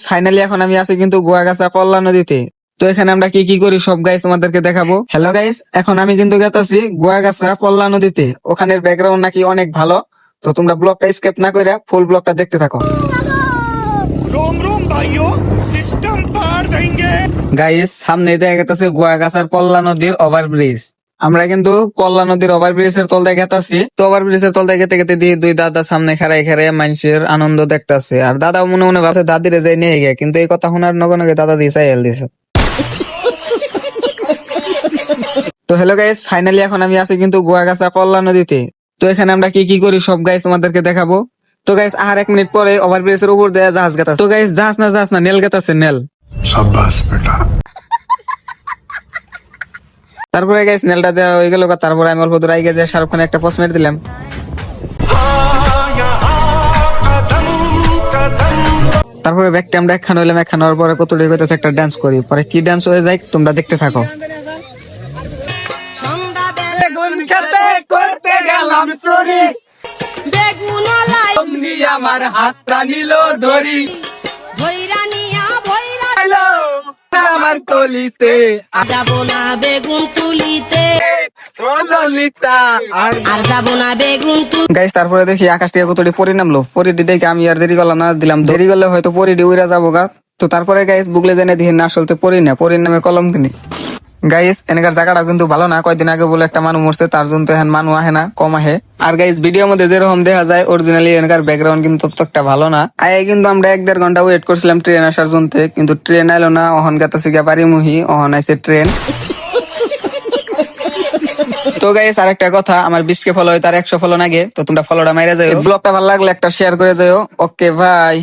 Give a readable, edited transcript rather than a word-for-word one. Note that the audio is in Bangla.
ফাইনালি এখন আমি আছি কিন্তু গুয়াগাছা পল্লা নদীতে। তো এখানে আমরা কি কি করি সব গাইস তোমাদেরকে দেখাবো। হ্যালো গাইস, এখন আমি কিন্তু গেতাছি গুয়াগাছা পল্লা নদীতে। ওখানের ব্যাকগ্রাউন্ড নাকি অনেক ভালো। তো তোমরা ব্লগটা স্কিপ না করে ফুল ব্লগটা দেখতে থাকো। रोम रोम भाइयों सिस्टम पार देंगे। গাইস সামনে দেখা গেছে গুয়াগাছার পল্লা নদীর ওভারব্রিজ। আমরা কিন্তু পল্লা নদীর ওভারব্রিজের তল দিয়ে গেতাছি। তো ওভারব্রিজের তল দিয়ে গেতে গেতে দিয়ে দুই দাদা সামনে খাড়াই খাড়াই মানুষের আনন্দ দেখতাছে। আর দাদাও মনে মনে ভাবছে দাদিরে যাই নিয়ে গে, কিন্তু এই কথা শোনার নগে নগে দাদা দিয়ে চাইল দিছে। তো হ্যালো গাইস, ফাইনালি এখন আমি আছি কিন্তু গুয়াগাছা পল্লা নদীতে। তো এখানে আমরা কি কি করি সব গাইস তোমাদেরকে দেখাবো। তো গাইস আর 1 মিনিট পরে ওভারব্রিজের উপর দিয়ে জাহাজ গেতাছে। তো গাইস জাহাজ না নেল গেতাছে নেল। शाबाश बेटा। তারপরে গাইস নেলটা দেওয়া হয়ে গেল। তারপরে আমি অল্প দূর আগে যে শাহরুখ খানের একটা পোস্ট মেরে দিলাম। তারপরে ব্যাক ক্যামেরা একখান হইলাম, একখান হওয়ার পরে কত ডিগ্রি হইতেছে একটা ডান্স করি। পরে কি ডান্স হয়ে যায় তোমরা দেখতে থাকো। বেগুন খেতে করতে গেলাম চুরি, অমনি আমার হাতটা নিল ধরি, এলো আমার তলিতে যাবো না বেগুন তুলিতে, ও ললিতা আর আর যাবো না বেগুন তুলিতে। গাইস তারপরে দেখি আকাশ থেকে কতটি পরি নামলো। পরিটি দেখে আমি আর দেরি করলাম না, দিলাম দেরি করলে হয়তো পরিটি উইরা যাবো গা। তো তারপরে গাইস বুগলে জেনে দেখি না আসলে পরি না, পরির নামে কলম কিনি। গাইস এনেকার জায়গাটা কিন্তু ভালো না। কয়দিন আগে বলে একটা মানুষ মরছে, তার জন্য তো এখন মানুষ আহে না, কম আহে। আর গাইস ভিডিওর মধ্যে যেরকম দেখা যায় অরিজিনালি এনেকার ব্যাকগ্রাউন্ড কিন্তু ততটা ভালো না। আগে কিন্তু আমরা 1-1.5 ঘন্টা ওয়েট করছিলাম ট্রেন আসার জন্য, কিন্তু ট্রেন আইলো না। অহন গেতাছি গা বাড়িমুহি, অহন আইছে ট্রেন। তো গাইস আরেকটা কথা, আমার 20K ফলো হয় তার 100 ফলো নাগে। তো তোমরা ফলোটা মাইরা যাও। ব্লগটা ভালো লাগলে একটা শেয়ার করে যাও। ওকে ভাই।